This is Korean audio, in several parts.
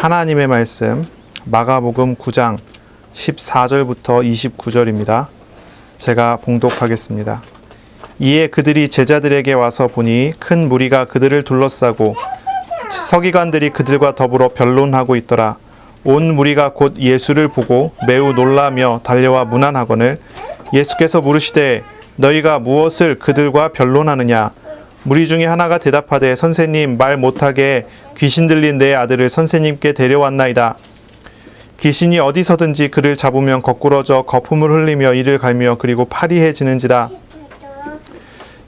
하나님의 말씀 마가복음 9장 14절부터 29절입니다. 제가 봉독하겠습니다. 이에 그들이 제자들에게 와서 보니 큰 무리가 그들을 둘러싸고 서기관들이 그들과 더불어 변론하고 있더라. 온 무리가 곧 예수를 보고 매우 놀라며 달려와 문안하거늘 예수께서 물으시되 너희가 무엇을 그들과 변론하느냐? 무리 중에 하나가 대답하되 선생님, 말 못하게 귀신 들린 내 아들을 선생님께 데려왔나이다. 귀신이 어디서든지 그를 잡으면 거꾸러져 거품을 흘리며 이를 갈며 그리고 파리해지는지라.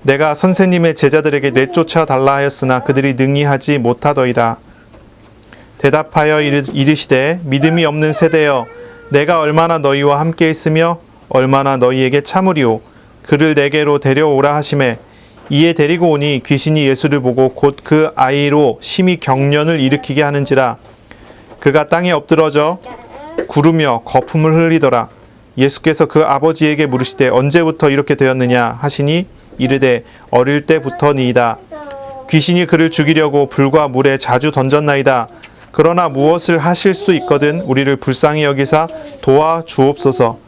내가 선생님의 제자들에게 내쫓아 달라 하였으나 그들이 능히 하지 못하더이다. 대답하여 이르시되 믿음이 없는 세대여, 내가 얼마나 너희와 함께 있으며 얼마나 너희에게 참으리오. 그를 내게로 데려오라 하시매 이에 데리고 오니 귀신이 예수를 보고 곧 그 아이로 심히 경련을 일으키게 하는지라. 그가 땅에 엎드러져 구르며 거품을 흘리더라. 예수께서 그 아버지에게 물으시되 언제부터 이렇게 되었느냐 하시니 이르되 어릴 때부터니이다. 귀신이 그를 죽이려고 불과 물에 자주 던졌나이다. 그러나 무엇을 하실 수 있거든 우리를 불쌍히 여기사 도와주옵소서.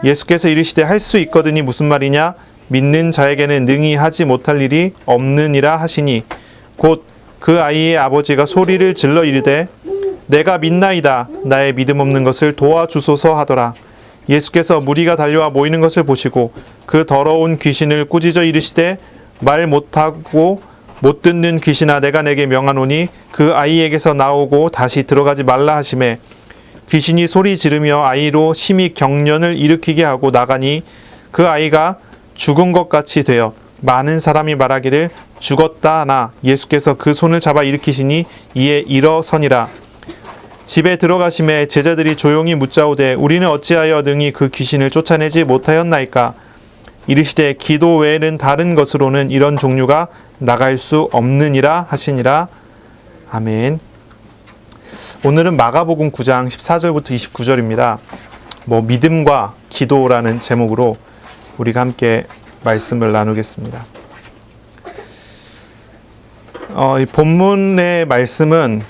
예수께서 이르시되 할 수 있거든이 무슨 말이냐? 믿는 자에게는 능히 하지 못할 일이 없느니라 하시니 곧 그 아이의 아버지가 소리를 질러 이르되 내가 믿나이다. 나의 믿음 없는 것을 도와주소서 하더라. 예수께서 무리가 달려와 모이는 것을 보시고 그 더러운 귀신을 꾸짖어 이르시되 말 못하고 못 듣는 귀신아, 내가 내게 명하노니 그 아이에게서 나오고 다시 들어가지 말라 하시매 귀신이 소리 지르며 아이로 심히 경련을 일으키게 하고 나가니 그 아이가 죽은 것 같이 되어 많은 사람이 말하기를 죽었다 하나 예수께서 그 손을 잡아 일으키시니 이에 일어서니라. 집에 들어가심에 제자들이 조용히 묻자오되 우리는 어찌하여 능히 그 귀신을 쫓아내지 못하였나이까? 이르시되 기도 외에는 다른 것으로는 이런 종류가 나갈 수 없느니라 하시니라. 아멘. 오늘은 마가복음 9장 14절부터 29절입니다. 믿음과 기도라는 제목으로 우리가 함께 말씀을 나누겠습니다. 이 본문의 말씀은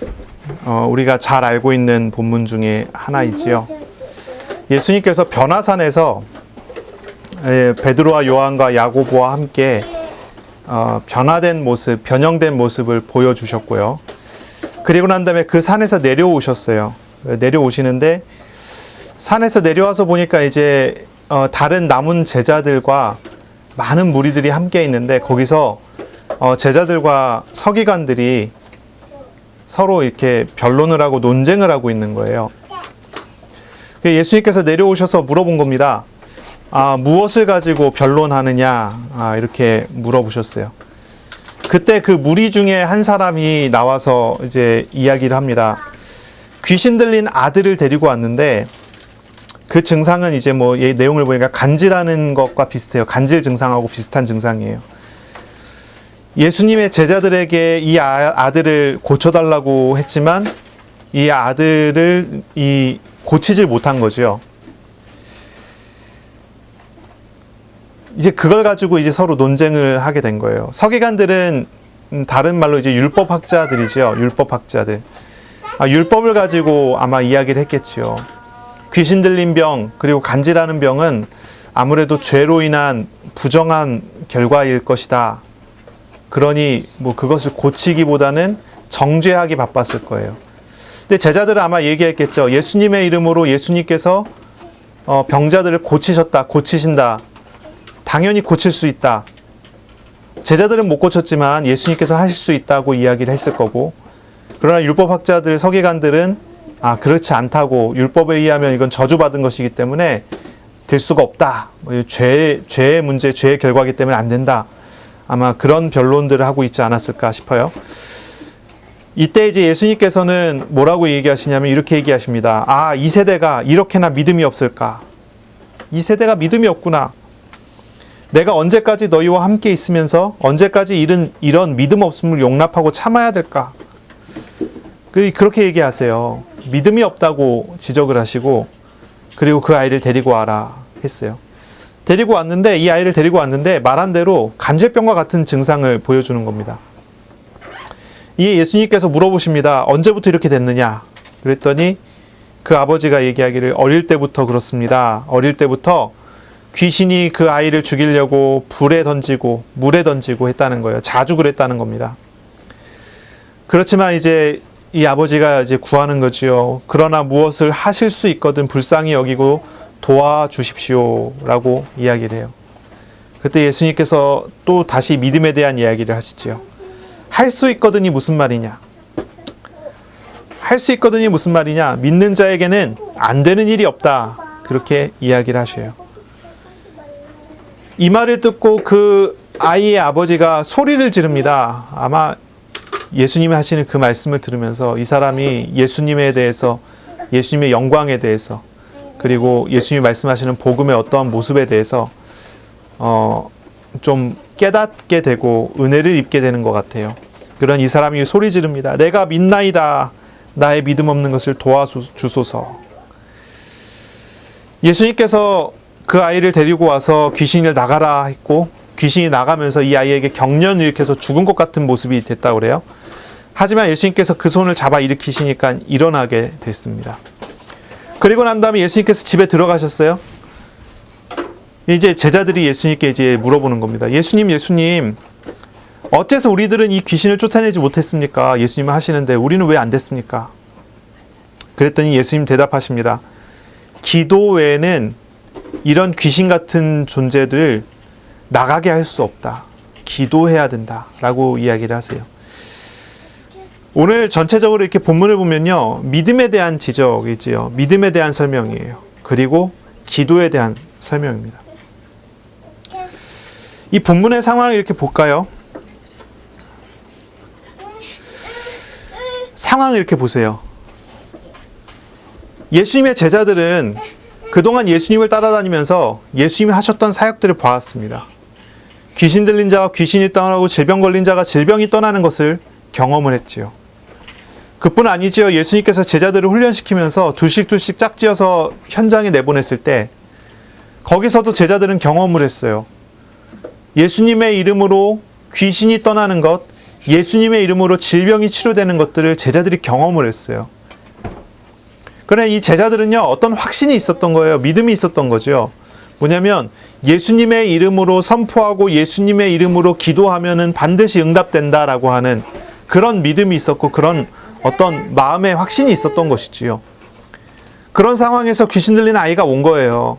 우리가 잘 알고 있는 본문 중에 하나이지요. 예수님께서 변화산에서 베드로와 요한과 야고보와 함께 변화된 모습, 변형된 모습을 보여주셨고요. 그리고 난 다음에 그 산에서 내려오셨어요. 내려오시는데 산에서 내려와서 보니까 이제 다른 남은 제자들과 많은 무리들이 함께 있는데 거기서 제자들과 서기관들이 서로 이렇게 변론을 하고 논쟁을 하고 있는 거예요. 예수님께서 내려오셔서 물어본 겁니다. 무엇을 가지고 변론하느냐? 이렇게 물어보셨어요. 그때 그 무리 중에 한 사람이 나와서 이제 이야기를 합니다. 귀신 들린 아들을 데리고 왔는데 그 증상은 이제 이 내용을 보니까 간질하는 것과 비슷해요. 간질 증상하고 비슷한 증상이에요. 예수님의 제자들에게 이 아들을 고쳐달라고 했지만 이 아들을 고치질 못한 거죠. 이제 그걸 가지고 이제 서로 논쟁을 하게 된 거예요. 서기관들은 다른 말로 이제 율법학자들이죠. 율법학자들. 율법을 가지고 아마 이야기를 했겠지요. 귀신 들린 병, 그리고 간질하는 병은 아무래도 죄로 인한 부정한 결과일 것이다. 그러니 그것을 고치기보다는 정죄하기 바빴을 거예요. 근데 제자들은 아마 얘기했겠죠. 예수님의 이름으로 예수님께서 병자들을 고치신다. 당연히 고칠 수 있다. 제자들은 못 고쳤지만 예수님께서 하실 수 있다고 이야기를 했을 거고, 그러나 율법학자들, 서기관들은 그렇지 않다고, 율법에 의하면 이건 저주받은 것이기 때문에 될 수가 없다. 죄의 문제, 죄의 결과이기 때문에 안 된다. 아마 그런 변론들을 하고 있지 않았을까 싶어요. 이때 이제 예수님께서는 뭐라고 얘기하시냐면 이렇게 얘기하십니다. 이 세대가 이렇게나 믿음이 없을까? 이 세대가 믿음이 없구나. 내가 언제까지 너희와 함께 있으면서 언제까지 이런 믿음 없음을 용납하고 참아야 될까? 그렇게 얘기하세요. 믿음이 없다고 지적을 하시고, 그리고 그 아이를 데리고 와라 했어요. 데리고 왔는데, 이 아이를 데리고 왔는데 말한 대로 간질병과 같은 증상을 보여주는 겁니다. 이에 예수님께서 물어보십니다. 언제부터 이렇게 됐느냐? 그랬더니 그 아버지가 얘기하기를 어릴 때부터 그렇습니다. 어릴 때부터 귀신이 그 아이를 죽이려고 불에 던지고 물에 던지고 했다는 거예요. 자주 그랬다는 겁니다. 그렇지만 이제 이 아버지가 이제 구하는 거지요. 그러나 무엇을 하실 수 있거든 불쌍히 여기고 도와주십시오라고 이야기를 해요. 그때 예수님께서 또 다시 믿음에 대한 이야기를 하시지요. 할 수 있거든이 무슨 말이냐? 할 수 있거든이 무슨 말이냐? 믿는 자에게는 안 되는 일이 없다. 그렇게 이야기를 하셔요. 이 말을 듣고 그 아이의 아버지가 소리를 지릅니다. 아마 예수님이 하시는 그 말씀을 들으면서 이 사람이 예수님에 대해서, 예수님의 영광에 대해서, 그리고 예수님이 말씀하시는 복음의 어떠한 모습에 대해서 좀 깨닫게 되고 은혜를 입게 되는 것 같아요. 그런 이 사람이 소리 지릅니다. 내가 믿나이다. 나의 믿음 없는 것을 도와주소서. 예수님께서 그 아이를 데리고 와서 귀신을 나가라 했고, 귀신이 나가면서 이 아이에게 경련을 일으켜서 죽은 것 같은 모습이 됐다고 그래요. 하지만 예수님께서 그 손을 잡아 일으키시니까 일어나게 됐습니다. 그리고 난 다음에 예수님께서 집에 들어가셨어요. 이제 제자들이 예수님께 이제 물어보는 겁니다. 예수님, 어째서 우리들은 이 귀신을 쫓아내지 못했습니까? 예수님은 하시는데 우리는 왜 안 됐습니까? 그랬더니 예수님 대답하십니다. 기도 외에는 이런 귀신 같은 존재들을 나가게 할 수 없다. 기도해야 된다. 라고 이야기를 하세요. 오늘 전체적으로 이렇게 본문을 보면요. 믿음에 대한 지적이지요. 믿음에 대한 설명이에요. 그리고 기도에 대한 설명입니다. 이 본문의 상황을 이렇게 볼까요? 상황을 이렇게 보세요. 예수님의 제자들은 그동안 예수님을 따라다니면서 예수님이 하셨던 사역들을 보았습니다. 귀신 들린 자가 귀신이 떠나고 질병 걸린 자가 질병이 떠나는 것을 경험을 했지요. 그뿐 아니지요. 예수님께서 제자들을 훈련시키면서 둘씩 짝지어서 현장에 내보냈을 때 거기서도 제자들은 경험을 했어요. 예수님의 이름으로 귀신이 떠나는 것, 예수님의 이름으로 질병이 치료되는 것들을 제자들이 경험을 했어요. 그러나 이 제자들은요, 어떤 확신이 있었던 거예요. 믿음이 있었던 거죠. 뭐냐면 예수님의 이름으로 선포하고 예수님의 이름으로 기도하면은 반드시 응답된다라고 하는 그런 믿음이 있었고 그런 어떤 마음의 확신이 있었던 것이지요. 그런 상황에서 귀신 들린 아이가 온 거예요.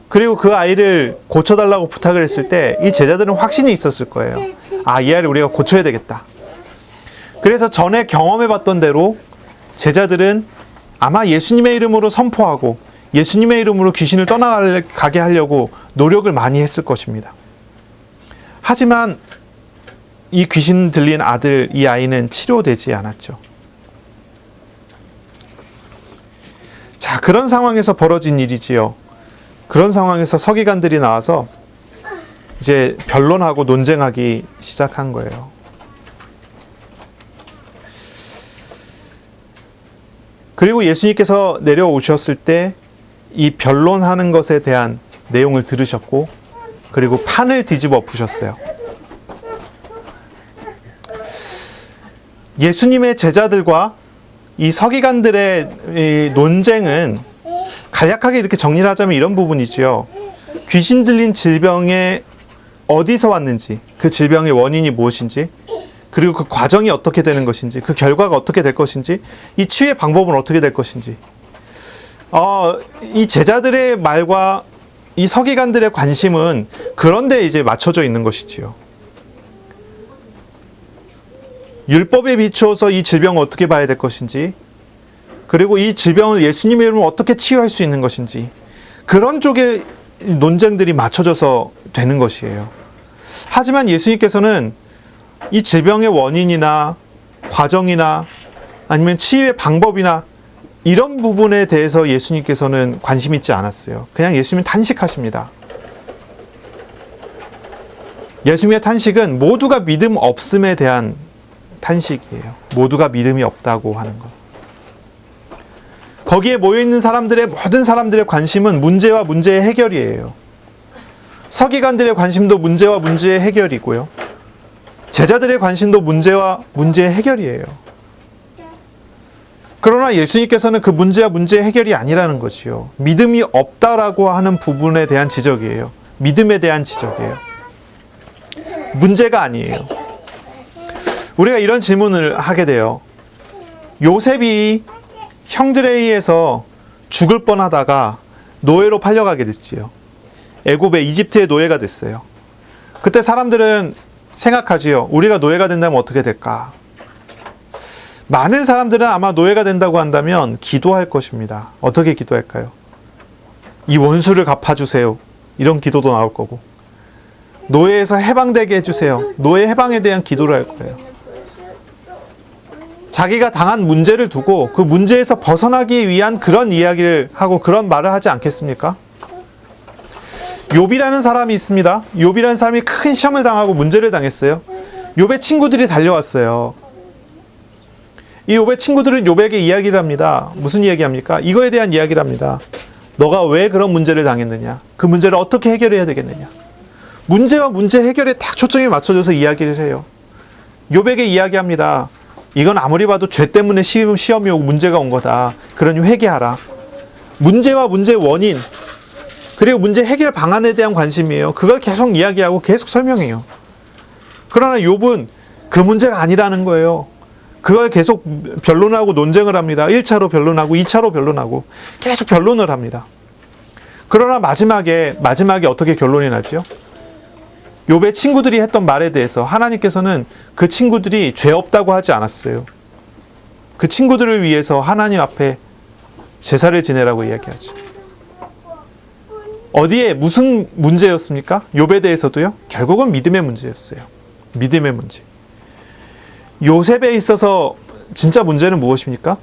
그리고 그 아이를 고쳐달라고 부탁을 했을 때 이 제자들은 확신이 있었을 거예요. 아, 이 아이를 우리가 고쳐야 되겠다. 그래서 전에 경험해봤던 대로 제자들은 아마 예수님의 이름으로 선포하고 예수님의 이름으로 귀신을 떠나가게 하려고 노력을 많이 했을 것입니다. 하지만 이 귀신 들린 아들, 이 아이는 치료되지 않았죠. 자, 그런 상황에서 벌어진 일이지요. 그런 상황에서 서기관들이 나와서 이제 변론하고 논쟁하기 시작한 거예요. 그리고 예수님께서 내려오셨을 때 이 변론하는 것에 대한 내용을 들으셨고, 그리고 판을 뒤집어 엎으셨어요. 예수님의 제자들과 이 서기관들의 이 논쟁은 간략하게 이렇게 정리를 하자면 이런 부분이지요. 귀신 들린 질병에 어디서 왔는지, 그 질병의 원인이 무엇인지, 그리고 그 과정이 어떻게 되는 것인지, 그 결과가 어떻게 될 것인지, 이 치유의 방법은 어떻게 될 것인지, 이 제자들의 말과 이 서기관들의 관심은 그런데 이제 맞춰져 있는 것이지요. 율법에 비추어서 이 질병을 어떻게 봐야 될 것인지, 그리고 이 질병을 예수님의 이름으로 어떻게 치유할 수 있는 것인지, 그런 쪽에 논쟁들이 맞춰져서 되는 것이에요. 하지만 예수님께서는 이 질병의 원인이나 과정이나 아니면 치유의 방법이나 이런 부분에 대해서 예수님께서는 관심 있지 않았어요. 그냥 예수님은 탄식하십니다. 예수님의 탄식은 모두가 믿음 없음에 대한 탄식이에요. 모두가 믿음이 없다고 하는 것. 거기에 모여있는 사람들의 모든 사람들의 관심은 문제와 문제의 해결이에요. 서기관들의 관심도 문제와 문제의 해결이고요. 제자들의 관심도 문제와 문제의 해결이에요. 그러나 예수님께서는 그 문제와 문제의 해결이 아니라는 거지요. 믿음이 없다라고 하는 부분에 대한 지적이에요. 믿음에 대한 지적이에요. 문제가 아니에요. 우리가 이런 질문을 하게 돼요. 요셉이 형들에 의해서 죽을 뻔하다가 노예로 팔려가게 됐지요. 애굽의 이집트의 노예가 됐어요. 그때 사람들은 생각하지요. 우리가 노예가 된다면 어떻게 될까? 많은 사람들은 아마 노예가 된다고 한다면 기도할 것입니다. 어떻게 기도할까요? 이 원수를 갚아주세요. 이런 기도도 나올 거고, 노예에서 해방되게 해주세요. 노예 해방에 대한 기도를 할 거예요. 자기가 당한 문제를 두고 그 문제에서 벗어나기 위한 그런 이야기를 하고 그런 말을 하지 않겠습니까? 욥이라는 사람이 있습니다. 욥이라는 사람이 큰 시험을 당하고 문제를 당했어요. 욥의 친구들이 달려왔어요. 이 욥의 친구들은 욥에게 이야기를 합니다. 무슨 이야기합니까? 이거에 대한 이야기를 합니다. 너가 왜 그런 문제를 당했느냐? 그 문제를 어떻게 해결해야 되겠느냐? 문제와 문제 해결에 딱 초점이 맞춰져서 이야기를 해요. 욥에게 이야기합니다. 이건 아무리 봐도 죄 때문에 시험이 오고 문제가 온 거다. 그러니 회개하라. 문제와 문제의 원인, 그리고 문제 해결 방안에 대한 관심이에요. 그걸 계속 이야기하고 계속 설명해요. 그러나 욥은 그 문제가 아니라는 거예요. 그걸 계속 변론하고 논쟁을 합니다. 1차로 변론하고 2차로 변론하고 계속 변론을 합니다. 그러나 마지막에 어떻게 결론이 나지요? 욥의 친구들이 했던 말에 대해서 하나님께서는 그 친구들이 죄 없다고 하지 않았어요. 그 친구들을 위해서 하나님 앞에 제사를 지내라고 이야기하죠. 어디에 무슨 문제였습니까? 욥에 대해서도요. 결국은 믿음의 문제였어요. 믿음의 문제. 요셉에 있어서 진짜 문제는 무엇입니까?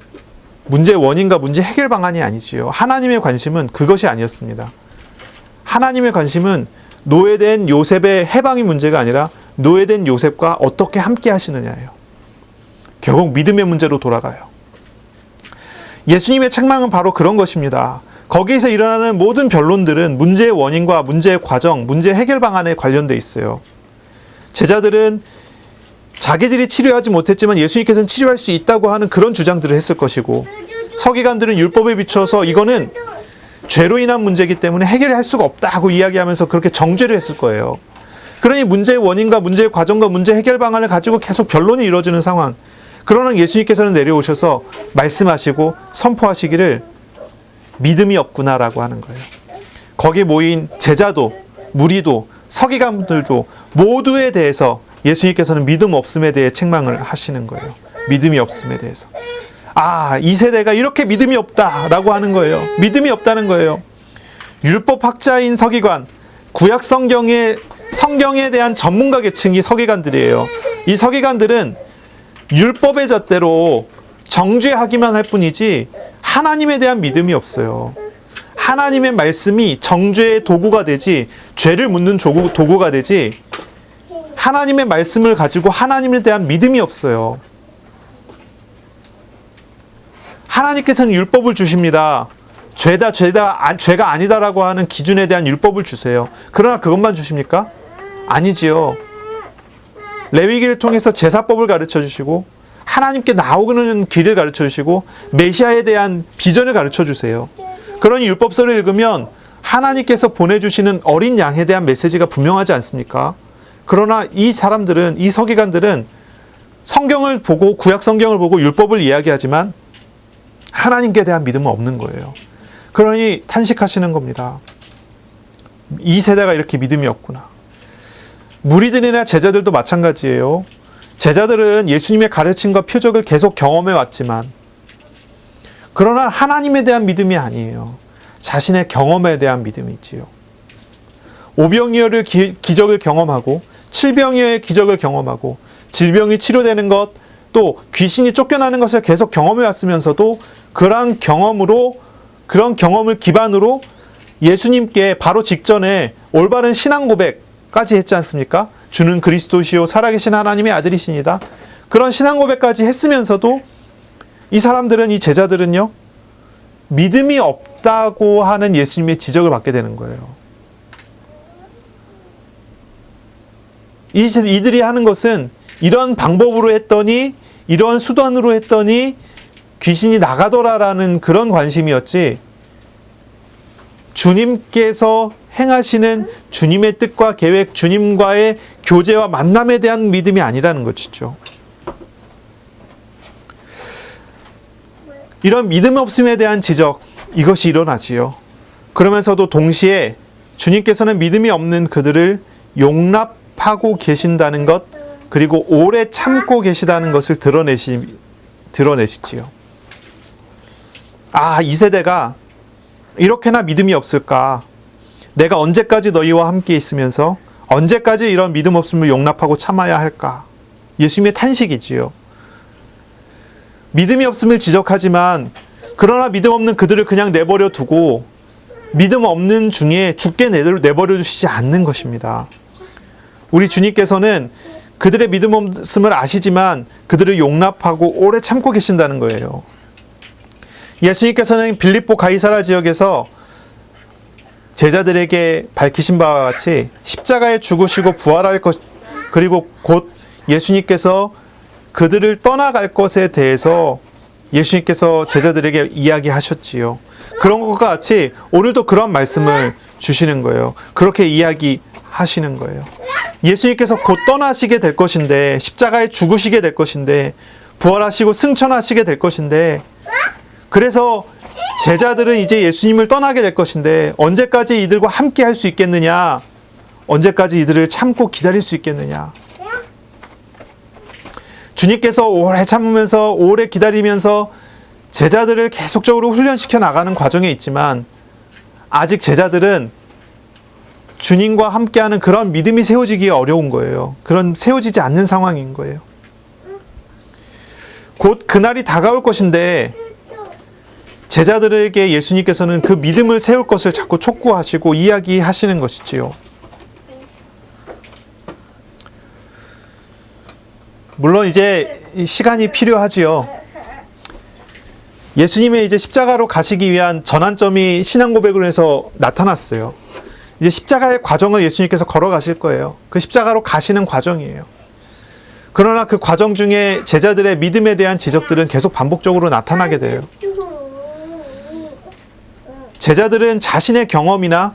문제의 원인과 문제 해결 방안이 아니지요. 하나님의 관심은 그것이 아니었습니다. 하나님의 관심은 노예된 요셉의 해방이 문제가 아니라 노예된 요셉과 어떻게 함께 하시느냐예요. 결국 믿음의 문제로 돌아가요. 예수님의 책망은 바로 그런 것입니다. 거기에서 일어나는 모든 변론들은 문제의 원인과 문제의 과정, 문제 해결 방안에 관련돼 있어요. 제자들은 자기들이 치료하지 못했지만 예수님께서는 치료할 수 있다고 하는 그런 주장들을 했을 것이고, 서기관들은 율법에 비춰서 이거는 죄로 인한 문제이기 때문에 해결할 수가 없다고 이야기하면서 그렇게 정죄를 했을 거예요. 그러니 문제의 원인과 문제의 과정과 문제 해결 방안을 가지고 계속 변론이 이루어지는 상황. 그러나 예수님께서는 내려오셔서 말씀하시고 선포하시기를 믿음이 없구나라고 하는 거예요. 거기에 모인 제자도, 무리도, 서기관들도 모두에 대해서 예수님께서는 믿음 없음에 대해 책망을 하시는 거예요. 믿음이 없음에 대해서. 이 세대가 이렇게 믿음이 없다라고 하는 거예요. 믿음이 없다는 거예요. 율법학자인 서기관, 구약 성경에 대한 전문가 계층이 서기관들이에요. 이 서기관들은 율법의 잣대로 정죄하기만 할 뿐이지 하나님에 대한 믿음이 없어요. 하나님의 말씀이 정죄의 도구가 되지, 죄를 묻는 도구가 되지, 하나님의 말씀을 가지고 하나님에 대한 믿음이 없어요. 하나님께서는 율법을 주십니다. 죄가 아니다라고 하는 기준에 대한 율법을 주세요. 그러나 그것만 주십니까? 아니지요. 레위기를 통해서 제사법을 가르쳐 주시고, 하나님께 나오는 길을 가르쳐 주시고, 메시아에 대한 비전을 가르쳐 주세요. 그러니 율법서를 읽으면 하나님께서 보내주시는 어린 양에 대한 메시지가 분명하지 않습니까? 그러나 이 사람들은, 이 서기관들은 성경을 보고, 구약 성경을 보고 율법을 이야기하지만 하나님께 대한 믿음은 없는 거예요. 그러니 탄식하시는 겁니다. 이 세대가 이렇게 믿음이 없구나. 무리들이나 제자들도 마찬가지예요. 제자들은 예수님의 가르침과 표적을 계속 경험해 왔지만, 그러나 하나님에 대한 믿음이 아니에요. 자신의 경험에 대한 믿음이 있지요. 오병이어의 기적을 경험하고, 칠병이어의 기적을 경험하고, 질병이 치료되는 것, 또 귀신이 쫓겨나는 것을 계속 경험해 왔으면서도 그런 경험을 기반으로 예수님께 바로 직전에 올바른 신앙 고백까지 했지 않습니까? 주는 그리스도시요 살아계신 하나님의 아들이시니다. 그런 신앙 고백까지 했으면서도 이 사람들은, 이 제자들은요, 믿음이 없다고 하는 예수님의 지적을 받게 되는 거예요. 이들이 하는 것은 이런 방법으로 했더니, 이런 수단으로 했더니 귀신이 나가더라라는 그런 관심이었지, 주님께서 행하시는 주님의 뜻과 계획, 주님과의 교제와 만남에 대한 믿음이 아니라는 것이죠. 이런 믿음 없음에 대한 지적, 이것이 일어나지요. 그러면서도 동시에 주님께서는 믿음이 없는 그들을 용납하고 계신다는 것, 그리고 오래 참고 계시다는 것을 드러내시지요. 아, 이 세대가 이렇게나 믿음이 없을까? 내가 언제까지 너희와 함께 있으면서 언제까지 이런 믿음 없음을 용납하고 참아야 할까? 예수님의 탄식이지요. 믿음이 없음을 지적하지만, 그러나 믿음 없는 그들을 그냥 내버려 두고 믿음 없는 중에 죽게 내버려 두시지 않는 것입니다. 우리 주님께서는 그들의 믿음 없음을 아시지만 그들을 용납하고 오래 참고 계신다는 거예요. 예수님께서는 빌립보 가이사라 지역에서 제자들에게 밝히신 바와 같이 십자가에 죽으시고 부활할 것, 그리고 곧 예수님께서 그들을 떠나갈 것에 대해서 예수님께서 제자들에게 이야기하셨지요. 그런 것과 같이 오늘도 그런 말씀을 주시는 거예요. 그렇게 이야기하시는 거예요. 예수님께서 곧 떠나시게 될 것인데, 십자가에 죽으시게 될 것인데, 부활하시고 승천하시게 될 것인데, 그래서 제자들은 이제 예수님을 떠나게 될 것인데 언제까지 이들과 함께 할 수 있겠느냐? 언제까지 이들을 참고 기다릴 수 있겠느냐? 주님께서 오래 참으면서, 오래 기다리면서 제자들을 계속적으로 훈련시켜 나가는 과정에 있지만, 아직 제자들은 주님과 함께하는 그런 믿음이 세워지기 어려운 거예요. 그런 세워지지 않는 상황인 거예요. 곧 그날이 다가올 것인데 제자들에게 예수님께서는 그 믿음을 세울 것을 자꾸 촉구하시고 이야기하시는 것이지요. 물론 이제 시간이 필요하지요. 예수님의 이제 십자가로 가시기 위한 전환점이 신앙 고백으로 해서 나타났어요. 이제 십자가의 과정을 예수님께서 걸어가실 거예요. 그 십자가로 가시는 과정이에요. 그러나 그 과정 중에 제자들의 믿음에 대한 지적들은 계속 반복적으로 나타나게 돼요. 제자들은 자신의 경험이나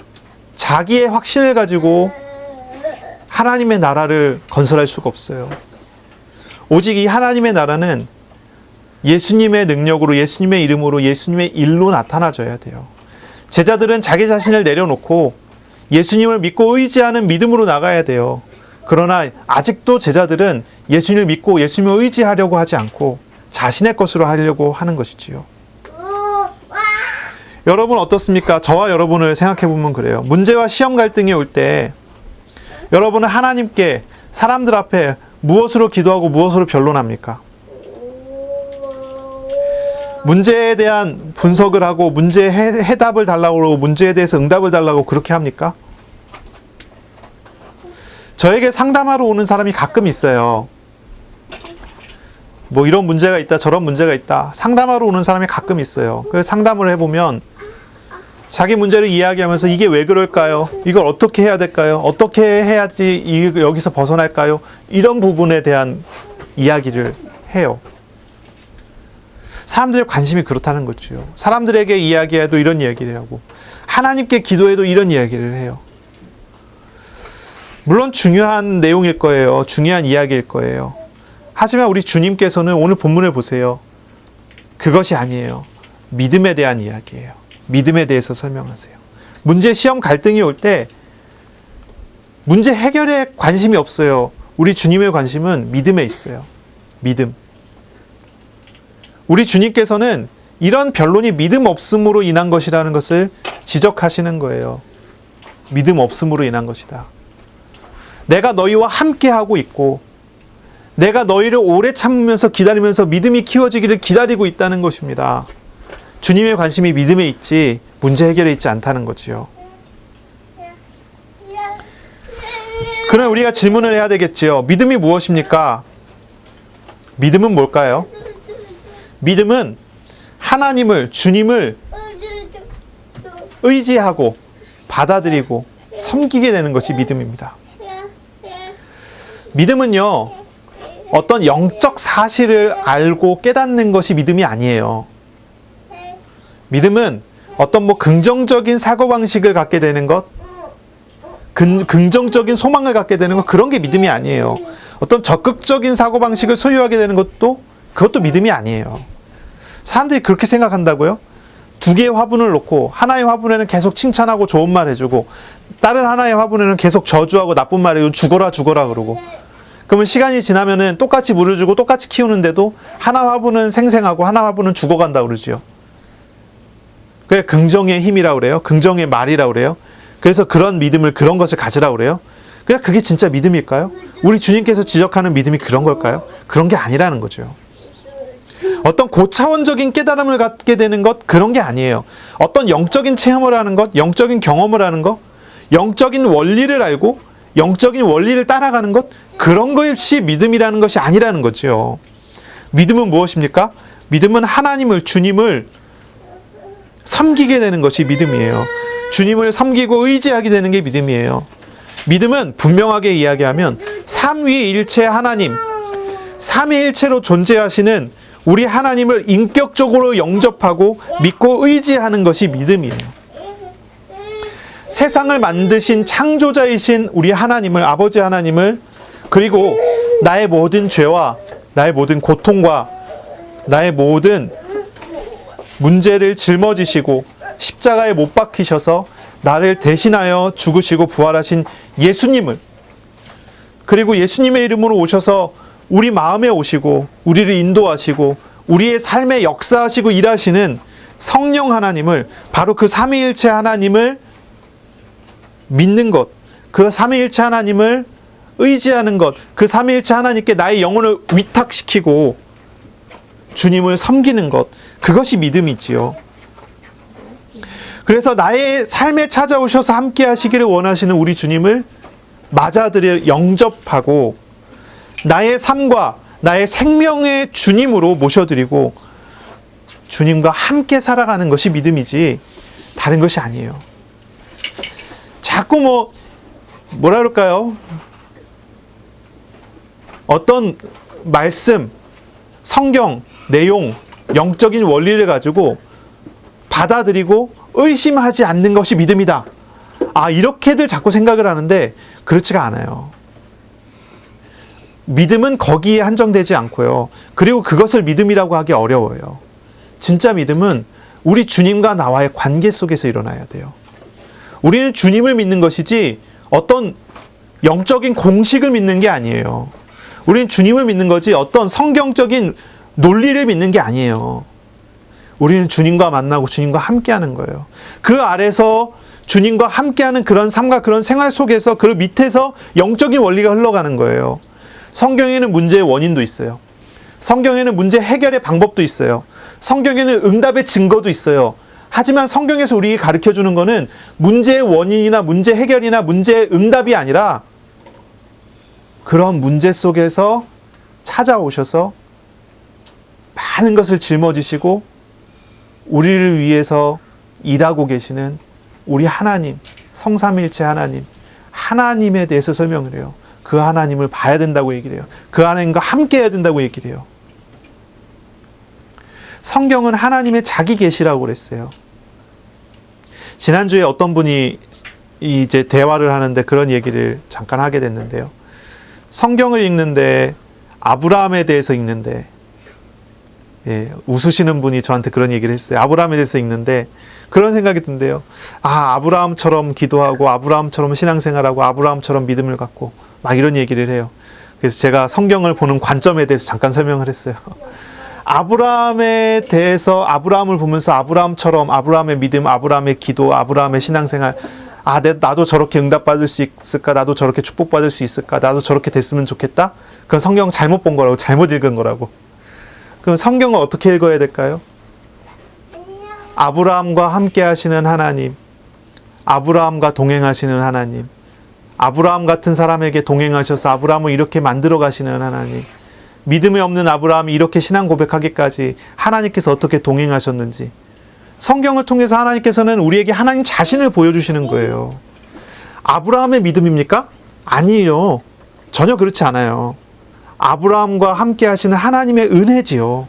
자기의 확신을 가지고 하나님의 나라를 건설할 수가 없어요. 오직 이 하나님의 나라는 예수님의 능력으로, 예수님의 이름으로, 예수님의 일로 나타나져야 돼요. 제자들은 자기 자신을 내려놓고 예수님을 믿고 의지하는 믿음으로 나가야 돼요. 그러나 아직도 제자들은 예수님을 믿고 예수님을 의지하려고 하지 않고 자신의 것으로 하려고 하는 것이지요. 여러분 어떻습니까? 저와 여러분을 생각해 보면 그래요. 문제와 시험 갈등이 올 때 여러분은 하나님께, 사람들 앞에 무엇으로 기도하고 무엇으로 변론합니까? 문제에 대한 분석을 하고 문제에 해답을 달라고 그러고 문제에 대해서 응답을 달라고 그렇게 합니까? 저에게 상담하러 오는 사람이 가끔 있어요. 뭐 이런 문제가 있다, 저런 문제가 있다. 상담하러 오는 사람이 가끔 있어요. 그래서 상담을 해보면 자기 문제를 이야기하면서 이게 왜 그럴까요? 이걸 어떻게 해야 될까요? 어떻게 해야지 여기서 벗어날까요? 이런 부분에 대한 이야기를 해요. 사람들의 관심이 그렇다는 거죠. 사람들에게 이야기해도 이런 이야기를 하고 하나님께 기도해도 이런 이야기를 해요. 물론 중요한 내용일 거예요. 중요한 이야기일 거예요. 하지만 우리 주님께서는 오늘 본문을 보세요. 그것이 아니에요. 믿음에 대한 이야기예요. 믿음에 대해서 설명하세요. 문제, 시험, 갈등이 올 때 문제 해결에 관심이 없어요. 우리 주님의 관심은 믿음에 있어요. 믿음. 우리 주님께서는 이런 변론이 믿음 없음으로 인한 것이라는 것을 지적하시는 거예요. 믿음 없음으로 인한 것이다. 내가 너희와 함께하고 있고 내가 너희를 오래 참으면서 기다리면서 믿음이 키워지기를 기다리고 있다는 것입니다. 주님의 관심이 믿음에 있지 문제 해결에 있지 않다는 거지요. 그럼 우리가 질문을 해야 되겠지요. 믿음이 무엇입니까? 믿음은 뭘까요? 믿음은 하나님을, 주님을 의지하고 받아들이고 섬기게 되는 것이 믿음입니다. 믿음은요, 어떤 영적 사실을 알고 깨닫는 것이 믿음이 아니에요. 믿음은 어떤 긍정적인 사고방식을 갖게 되는 것, 긍정적인 소망을 갖게 되는 것, 그런 게 믿음이 아니에요. 어떤 적극적인 사고방식을 소유하게 되는 것도, 그것도 믿음이 아니에요. 사람들이 그렇게 생각한다고요? 두 개의 화분을 놓고 하나의 화분에는 계속 칭찬하고 좋은 말 해주고, 다른 하나의 화분에는 계속 저주하고 나쁜 말 해주고 죽어라 죽어라 그러고, 그러면 시간이 지나면은 똑같이 물을 주고 똑같이 키우는데도 하나 화분은 생생하고 하나 화분은 죽어간다 그러지요. 그게 긍정의 힘이라고 그래요. 긍정의 말이라고 그래요. 그래서 그런 믿음을, 그런 것을 가지라고 그래요. 그냥 그게 진짜 믿음일까요? 우리 주님께서 지적하는 믿음이 그런 걸까요? 그런 게 아니라는 거죠. 어떤 고차원적인 깨달음을 갖게 되는 것, 그런 게 아니에요. 어떤 영적인 체험을 하는 것, 영적인 경험을 하는 것, 영적인 원리를 알고 영적인 원리를 따라가는 것, 그런 것이 믿음이라는 것이 아니라는 거죠. 믿음은 무엇입니까? 믿음은 하나님을, 주님을 섬기게 되는 것이 믿음이에요. 주님을 섬기고 의지하게 되는 게 믿음이에요. 믿음은 분명하게 이야기하면 삼위일체 하나님, 삼위일체로 존재하시는 우리 하나님을 인격적으로 영접하고 믿고 의지하는 것이 믿음이에요. 세상을 만드신 창조자이신 우리 하나님을, 아버지 하나님을, 그리고 나의 모든 죄와 나의 모든 고통과 나의 모든 문제를 짊어지시고 십자가에 못 박히셔서 나를 대신하여 죽으시고 부활하신 예수님을, 그리고 예수님의 이름으로 오셔서 우리 마음에 오시고 우리를 인도하시고 우리의 삶에 역사하시고 일하시는 성령 하나님을, 바로 그 삼위일체 하나님을 믿는 것, 그 삼위일체 하나님을 의지하는 것, 그 삼위일체 하나님께 나의 영혼을 위탁시키고 주님을 섬기는 것, 그것이 믿음이지요. 그래서 나의 삶에 찾아오셔서 함께 하시기를 원하시는 우리 주님을 맞아들여 영접하고 나의 삶과 나의 생명의 주님으로 모셔드리고 주님과 함께 살아가는 것이 믿음이지 다른 것이 아니에요. 자꾸 뭐라 그럴까요? 어떤 말씀, 성경, 내용, 영적인 원리를 가지고 받아들이고 의심하지 않는 것이 믿음이다. 이렇게들 자꾸 생각을 하는데 그렇지가 않아요. 믿음은 거기에 한정되지 않고요. 그리고 그것을 믿음이라고 하기 어려워요. 진짜 믿음은 우리 주님과 나와의 관계 속에서 일어나야 돼요. 우리는 주님을 믿는 것이지 어떤 영적인 공식을 믿는 게 아니에요. 우리는 주님을 믿는 거지 어떤 성경적인 논리를 믿는 게 아니에요. 우리는 주님과 만나고 주님과 함께하는 거예요. 그 아래서 주님과 함께하는 그런 삶과 그런 생활 속에서 그 밑에서 영적인 원리가 흘러가는 거예요. 성경에는 문제의 원인도 있어요. 성경에는 문제 해결의 방법도 있어요. 성경에는 응답의 증거도 있어요. 하지만 성경에서 우리에게 가르쳐주는 것은 문제의 원인이나 문제 해결이나 문제의 응답이 아니라 그런 문제 속에서 찾아오셔서 많은 것을 짊어지시고 우리를 위해서 일하고 계시는 우리 하나님, 성삼일체 하나님, 하나님에 대해서 설명을 해요. 그 하나님을 봐야 된다고 얘기를 해요. 그 하나님과 함께 해야 된다고 얘기를 해요. 성경은 하나님의 자기 계시라고 그랬어요. 지난주에 어떤 분이 이제 대화를 하는데 그런 얘기를 잠깐 하게 됐는데요. 성경을 읽는데 아브라함에 대해서 읽는데 웃으시는 분이 저한테 그런 얘기를 했어요. 아브라함에 대해서 읽는데 그런 생각이 든대요. 아브라함처럼 기도하고 아브라함처럼 신앙생활하고 아브라함처럼 믿음을 갖고 막 이런 얘기를 해요. 그래서 제가 성경을 보는 관점에 대해서 잠깐 설명을 했어요. 아브라함에 대해서 아브라함을 보면서 아브라함처럼 아브라함의 믿음, 아브라함의 기도, 아브라함의 신앙생활, 나도 저렇게 응답받을 수 있을까? 나도 저렇게 축복받을 수 있을까? 나도 저렇게 됐으면 좋겠다? 그건 성경 잘못 본 거라고, 잘못 읽은 거라고. 그럼 성경을 어떻게 읽어야 될까요? 아브라함과 함께 하시는 하나님, 아브라함과 동행하시는 하나님, 아브라함 같은 사람에게 동행하셔서 아브라함을 이렇게 만들어 가시는 하나님, 믿음이 없는 아브라함이 이렇게 신앙 고백하기까지 하나님께서 어떻게 동행하셨는지, 성경을 통해서 하나님께서는 우리에게 하나님 자신을 보여주시는 거예요. 아브라함의 믿음입니까? 아니에요. 전혀 그렇지 않아요. 아브라함과 함께 하시는 하나님의 은혜지요.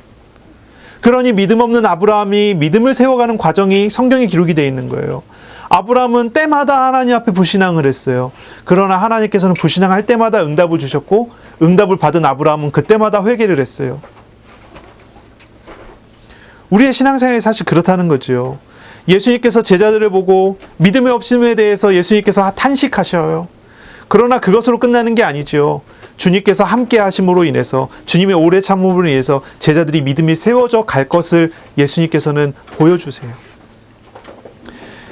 그러니 믿음 없는 아브라함이 믿음을 세워가는 과정이 성경에 기록이 되어 있는 거예요. 아브라함은 때마다 하나님 앞에 불신앙을 했어요. 그러나 하나님께서는 불신앙할 때마다 응답을 주셨고, 응답을 받은 아브라함은 그때마다 회개를 했어요. 우리의 신앙생활이 사실 그렇다는 거죠. 예수님께서 제자들을 보고 믿음의 없음에 대해서 예수님께서 탄식하셔요. 그러나 그것으로 끝나는 게 아니죠. 주님께서 함께 하심으로 인해서, 주님의 오래 참음으로 인해서 제자들이 믿음이 세워져 갈 것을 예수님께서는 보여주세요.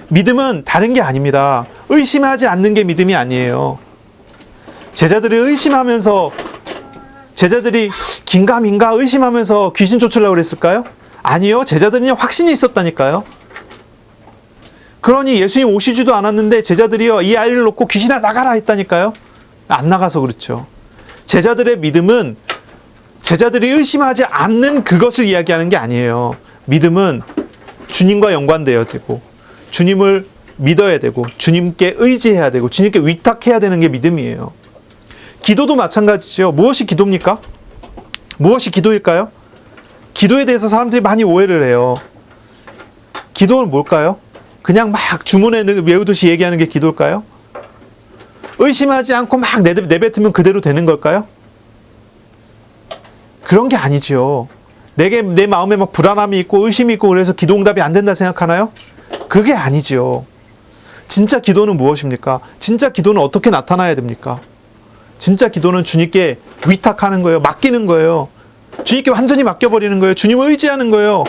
믿음은 다른 게 아닙니다. 의심하지 않는 게 믿음이 아니에요. 제자들이 의심하면서, 제자들이 긴가민가 의심하면서 귀신 쫓으려고 그랬을까요? 아니요. 제자들은 확신이 있었다니까요. 그러니 예수님 오시지도 않았는데 제자들이요, 이 아이를 놓고 귀신아 나가라 했다니까요. 안 나가서 그렇죠. 제자들의 믿음은 제자들이 의심하지 않는 그것을 이야기하는 게 아니에요. 믿음은 주님과 연관되어야 되고, 주님을 믿어야 되고, 주님께 의지해야 되고, 주님께 위탁해야 되는 게 믿음이에요. 기도도 마찬가지죠. 무엇이 기도입니까? 무엇이 기도일까요? 기도에 대해서 사람들이 많이 오해를 해요. 기도는 뭘까요? 그냥 막 주문에 외우듯이 얘기하는 게 기도일까요? 의심하지 않고 막 내뱉으면 그대로 되는 걸까요? 그런 게 아니죠. 내 마음에 막 불안함이 있고 의심이 있고 그래서 기도 응답이 안 된다 생각하나요? 그게 아니죠. 진짜 기도는 무엇입니까? 진짜 기도는 어떻게 나타나야 됩니까? 진짜 기도는 주님께 위탁하는 거예요. 맡기는 거예요. 주님께 완전히 맡겨버리는 거예요. 주님을 의지하는 거예요.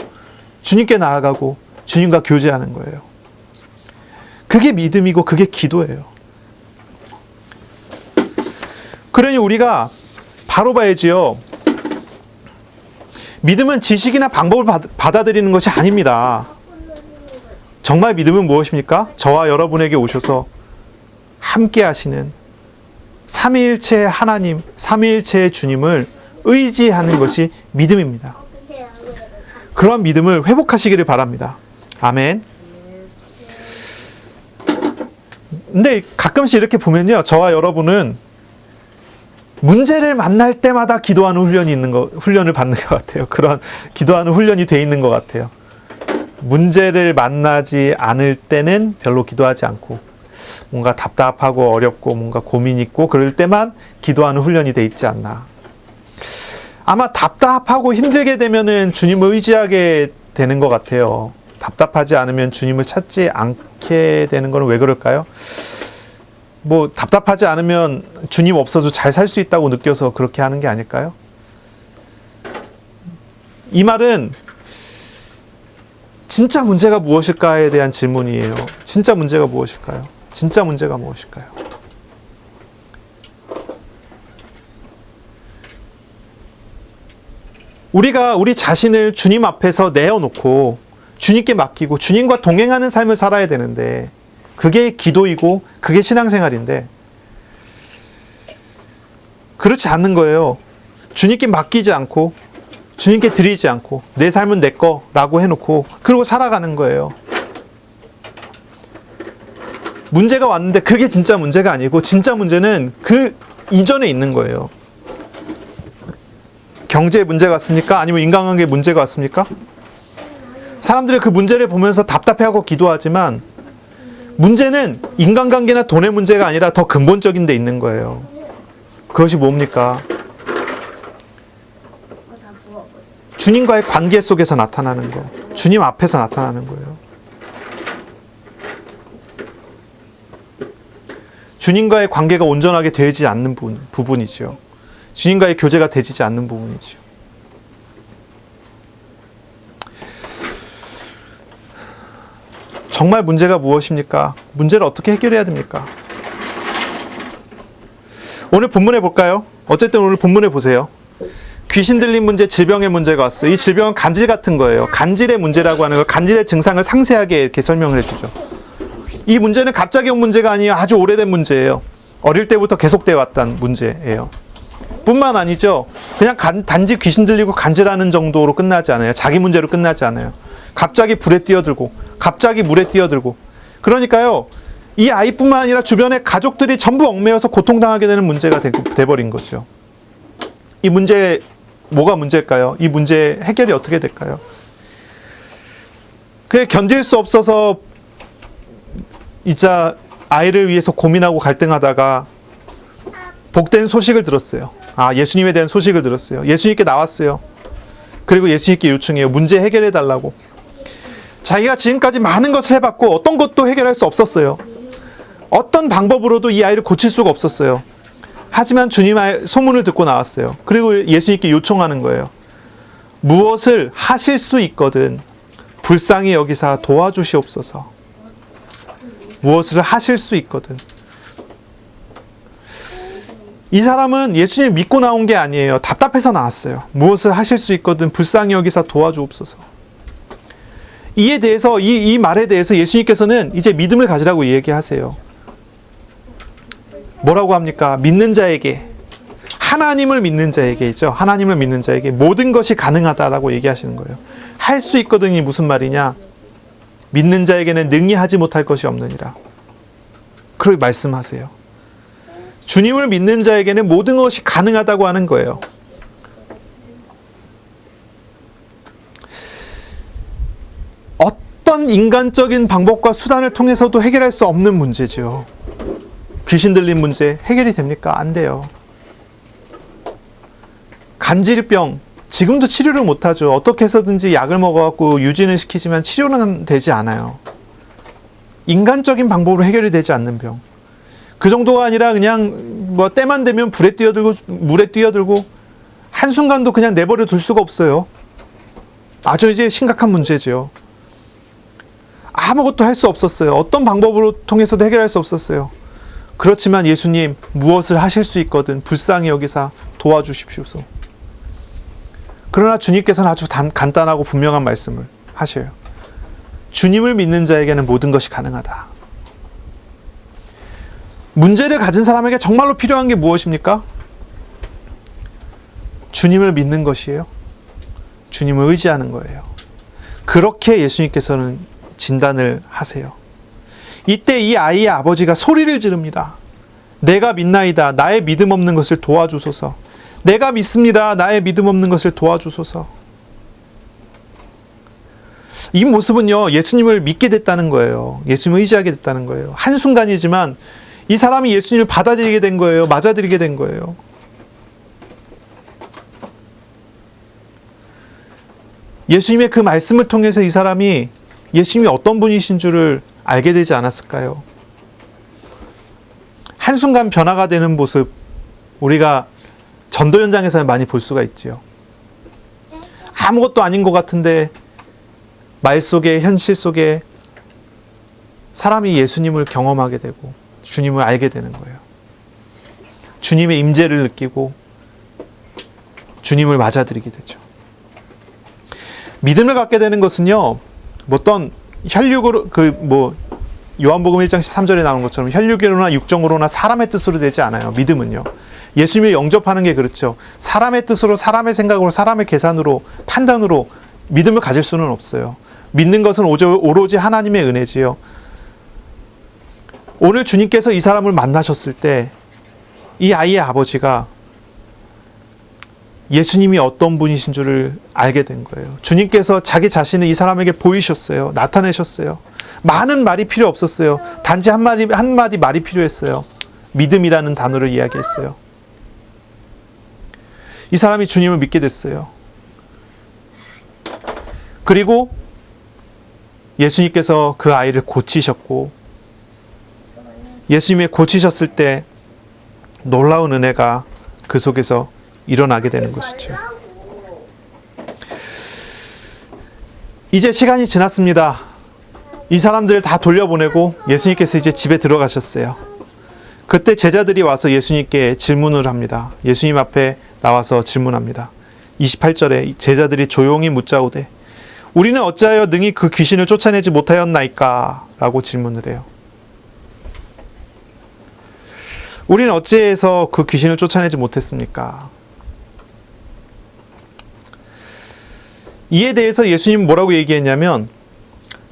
주님께 나아가고 주님과 교제하는 거예요. 그게 믿음이고 그게 기도예요. 그러니 우리가 바로 봐야지요. 믿음은 지식이나 방법을 받아들이는 것이 아닙니다. 정말 믿음은 무엇입니까? 저와 여러분에게 오셔서 함께 하시는 삼위일체의 하나님, 삼위일체의 주님을 의지하는 것이 믿음입니다. 그런 믿음을 회복하시기를 바랍니다. 아멘. 근데 가끔씩 이렇게 보면요, 저와 여러분은 문제를 만날 때마다 기도하는 훈련을 받는 것 같아요. 그런 기도하는 훈련이 돼 있는 것 같아요. 문제를 만나지 않을 때는 별로 기도하지 않고, 뭔가 답답하고 어렵고 뭔가 고민 있고 그럴 때만 기도하는 훈련이 돼 있지 않나. 아마 답답하고 힘들게 되면은 주님을 의지하게 되는 것 같아요. 답답하지 않으면 주님을 찾지 않게 되는 건 왜 그럴까요? 뭐 답답하지 않으면 주님 없어도 잘 살 수 있다고 느껴서 그렇게 하는 게 아닐까요? 이 말은 진짜 문제가 무엇일까에 대한 질문이에요. 진짜 문제가 무엇일까요? 진짜 문제가 무엇일까요? 우리가 우리 자신을 주님 앞에서 내어놓고 주님께 맡기고 주님과 동행하는 삶을 살아야 되는데, 그게 기도이고 그게 신앙생활인데 그렇지 않는 거예요. 주님께 맡기지 않고 주님께 드리지 않고 내 삶은 내 거라고 해놓고 그러고 살아가는 거예요. 문제가 왔는데 그게 진짜 문제가 아니고, 진짜 문제는 그 이전에 있는 거예요. 경제에 문제가 왔습니까? 아니면 인간관계에 문제가 왔습니까? 사람들이 그 문제를 보면서 답답해하고 기도하지만, 문제는 인간관계나 돈의 문제가 아니라 더 근본적인 데 있는 거예요. 그것이 뭡니까? 주님과의 관계 속에서 나타나는 거, 주님 앞에서 나타나는 거예요. 주님과의 관계가 온전하게 되지 않는 부분이죠. 주님과의 교제가 되지 않는 부분이죠. 정말 문제가 무엇입니까? 문제를 어떻게 해결해야 됩니까? 오늘 본문에 볼까요? 어쨌든 오늘 본문에 보세요. 귀신 들린 문제, 질병의 문제가 왔어요. 이 질병은 간질 같은 거예요. 간질의 문제라고 하는 거, 간질의 증상을 상세하게 이렇게 설명을 해주죠. 이 문제는 갑자기 온 문제가 아니에요. 아주 오래된 문제예요. 어릴 때부터 계속되어 왔던 문제예요. 뿐만 아니죠. 그냥 단지 귀신 들리고 간질하는 정도로 끝나지 않아요. 자기 문제로 끝나지 않아요. 갑자기 불에 뛰어들고, 갑자기 물에 뛰어들고. 그러니까요, 이 아이뿐만 아니라 주변의 가족들이 전부 얽매여서 고통당하게 되는 문제가 돼버린 거죠. 이 문제 뭐가 문제일까요? 이 문제 해결이 어떻게 될까요? 그게 견딜 수 없어서 이자 아이를 위해서 고민하고 갈등하다가 복된 소식을 들었어요. 예수님에 대한 소식을 들었어요. 예수님께 나왔어요. 그리고 예수님께 요청해요. 문제 해결해 달라고. 자기가 지금까지 많은 것을 해봤고 어떤 것도 해결할 수 없었어요. 어떤 방법으로도 이 아이를 고칠 수가 없었어요. 하지만 주님의 소문을 듣고 나왔어요. 그리고 예수님께 요청하는 거예요. 무엇을 하실 수 있거든 불쌍히 여기사 도와주시옵소서. 무엇을 하실 수 있거든. 이 사람은 예수님 믿고 나온 게 아니에요. 답답해서 나왔어요. 무엇을 하실 수 있거든 불쌍히 여기사 도와주옵소서. 이에 대해서 이 말에 대해서 예수님께서는 이제 믿음을 가지라고 얘기하세요. 뭐라고 합니까? 믿는 자에게, 하나님을 믿는 자에게죠. 하나님을 믿는 자에게 모든 것이 가능하다라고 얘기하시는 거예요. 할 수 있거든이 무슨 말이냐? 믿는 자에게는 능히 하지 못할 것이 없느니라. 그렇게 말씀하세요. 주님을 믿는 자에게는 모든 것이 가능하다고 하는 거예요. 어떤 인간적인 방법과 수단을 통해서도 해결할 수 없는 문제죠. 귀신 들린 문제 해결이 됩니까? 안 돼요. 간질병 지금도 치료를 못하죠. 어떻게 해서든지 약을 먹어갖고 유지는 시키지만 치료는 되지 않아요. 인간적인 방법으로 해결이 되지 않는 병. 그 정도가 아니라 그냥 뭐 때만 되면 불에 뛰어들고 물에 뛰어들고 한순간도 그냥 내버려 둘 수가 없어요. 아주 이제 심각한 문제죠. 아무것도 할 수 없었어요. 어떤 방법으로 통해서도 해결할 수 없었어요. 그렇지만 예수님 무엇을 하실 수 있거든 불쌍히 여기사 도와주십시오소. 그러나 주님께서는 아주 간단하고 분명한 말씀을 하셔요. 주님을 믿는 자에게는 모든 것이 가능하다. 문제를 가진 사람에게 정말로 필요한 게 무엇입니까? 주님을 믿는 것이에요. 주님을 의지하는 거예요. 그렇게 예수님께서는 진단을 하세요. 이때 이 아이의 아버지가 소리를 지릅니다. 내가 믿나이다. 나의 믿음 없는 것을 도와주소서. 내가 믿습니다. 나의 믿음 없는 것을 도와주소서. 이 모습은요, 예수님을 믿게 됐다는 거예요. 예수님을 의지하게 됐다는 거예요. 한순간이지만 이 사람이 예수님을 받아들이게 된 거예요. 맞아들이게 된 거예요. 예수님의 그 말씀을 통해서 이 사람이 예수님이 어떤 분이신 줄을 알게 되지 않았을까요? 한순간 변화가 되는 모습, 우리가 전도 현장에서 많이 볼 수가 있지요. 아무것도 아닌 것 같은데 말 속에, 현실 속에 사람이 예수님을 경험하게 되고 주님을 알게 되는 거예요. 주님의 임재를 느끼고 주님을 맞아들이게 되죠. 믿음을 갖게 되는 것은요, 어떤 혈육으로, 요한복음 1장 13절에 나오는 것처럼 혈육으로나 육정으로나 사람의 뜻으로 되지 않아요. 믿음은요. 예수님을 영접하는 게 그렇죠. 사람의 뜻으로, 사람의 생각으로, 사람의 계산으로, 판단으로 믿음을 가질 수는 없어요. 믿는 것은 오로지 하나님의 은혜지요. 오늘 주님께서 이 사람을 만나셨을 때 이 아이의 아버지가 예수님이 어떤 분이신 줄을 알게 된 거예요. 주님께서 자기 자신을 이 사람에게 보이셨어요. 나타내셨어요. 많은 말이 필요 없었어요. 단지 한마디 말이 필요했어요. 믿음이라는 단어를 이야기했어요. 이 사람이 주님을 믿게 됐어요. 그리고 예수님께서 그 아이를 고치셨고, 예수님이 고치셨을 때 놀라운 은혜가 그 속에서 일어나게 되는 것이죠. 이제 시간이 지났습니다. 이 사람들을 다 돌려보내고 예수님께서 이제 집에 들어가셨어요. 그때 제자들이 와서 예수님께 질문을 합니다. 예수님 앞에 나와서 질문합니다. 28절에 제자들이 조용히 묻자오되 우리는 어찌하여 능히 그 귀신을 쫓아내지 못하였나이까? 라고 질문을 해요. 우리는 어찌해서 그 귀신을 쫓아내지 못했습니까? 이에 대해서 예수님은 뭐라고 얘기했냐면,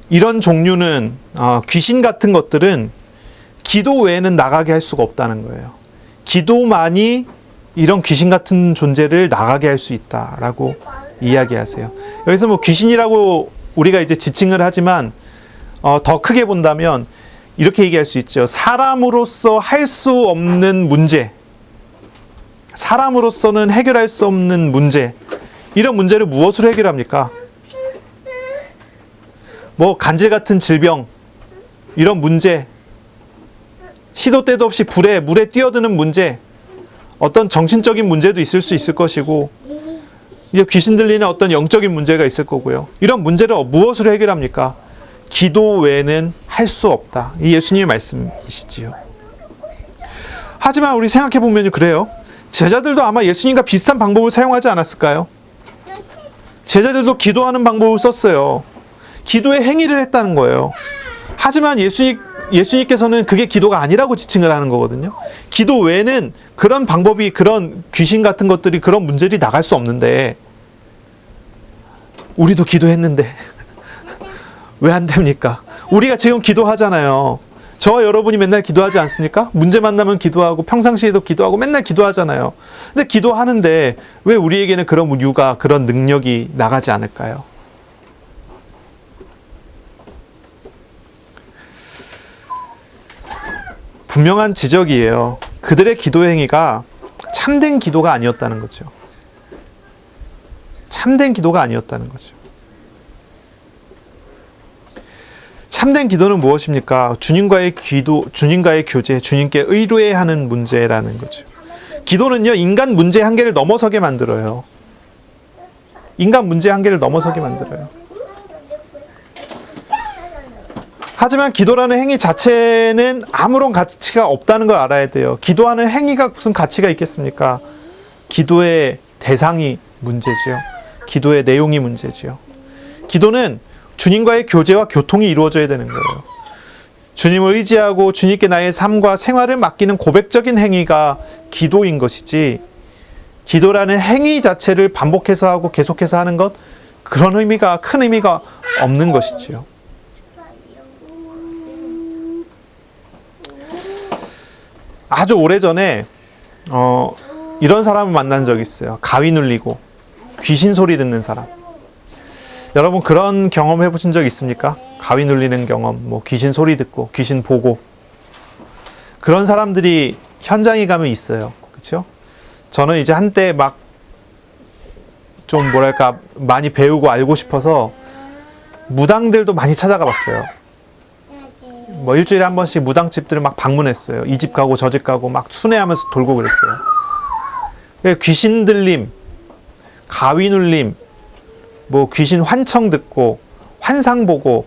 이런 종류는 귀신 같은 것들은 기도 외에는 나가게 할 수가 없다는 거예요. 기도만이 이런 귀신 같은 존재를 나가게 할 수 있다라고 이야기하세요. 여기서 뭐 귀신이라고 우리가 이제 지칭을 하지만 더 크게 본다면 이렇게 얘기할 수 있죠. 사람으로서 할 수 없는 문제, 사람으로서는 해결할 수 없는 문제, 이런 문제를 무엇으로 해결합니까? 뭐 간질 같은 질병, 이런 문제, 시도 때도 없이 물에 뛰어드는 문제, 어떤 정신적인 문제도 있을 수 있을 것이고, 이제 귀신 들리는 어떤 영적인 문제가 있을 거고요. 이런 문제를 무엇으로 해결합니까? 기도 외에는 할 수 없다. 이 예수님의 말씀이시지요. 하지만 우리 생각해 보면 그래요. 제자들도 아마 예수님과 비슷한 방법을 사용하지 않았을까요? 제자들도 기도하는 방법을 썼어요. 기도의 행위를 했다는 거예요. 하지만 예수님께서는 그게 기도가 아니라고 지칭을 하는 거거든요. 기도 외에는 그런 방법이, 그런 귀신 같은 것들이, 그런 문제들이 나갈 수 없는데, 우리도 기도했는데 왜 안 됩니까? 우리가 지금 기도하잖아요. 저와 여러분이 맨날 기도하지 않습니까? 문제 만나면 기도하고 평상시에도 기도하고 맨날 기도하잖아요. 근데 기도하는데 왜 우리에게는 그런 유가, 그런 능력이 나가지 않을까요? 분명한 지적이에요. 그들의 기도 행위가 참된 기도가 아니었다는 거죠. 참된 기도가 아니었다는 거죠. 참된 기도는 무엇입니까? 주님과의 기도, 주님과의 교제, 주님께 의뢰해야 하는 문제라는 거죠. 기도는요, 인간 문제 한계를 넘어서게 만들어요. 인간 문제 한계를 넘어서게 만들어요. 하지만 기도라는 행위 자체는 아무런 가치가 없다는 걸 알아야 돼요. 기도하는 행위가 무슨 가치가 있겠습니까? 기도의 대상이 문제지요. 기도의 내용이 문제지요. 기도는 주님과의 교제와 교통이 이루어져야 되는 거예요. 주님을 의지하고 주님께 나의 삶과 생활을 맡기는 고백적인 행위가 기도인 것이지, 기도라는 행위 자체를 반복해서 하고 계속해서 하는 것, 그런 의미가, 큰 의미가 없는 것이지요. 아주 오래전에 이런 사람을 만난 적이 있어요. 가위 눌리고 귀신 소리 듣는 사람. 여러분 그런 경험 해보신 적 있습니까? 가위 눌리는 경험, 뭐 귀신 소리 듣고 귀신 보고, 그런 사람들이 현장에 가면 있어요. 그렇죠? 저는 이제 한때 막 좀 뭐랄까 많이 배우고 알고 싶어서 무당들도 많이 찾아가 봤어요. 뭐 일주일에 한 번씩 무당집들을 막 방문했어요. 이 집 가고 저 집 가고 막 순회하면서 돌고 그랬어요. 귀신 들림, 가위 눌림, 뭐 귀신 환청 듣고 환상 보고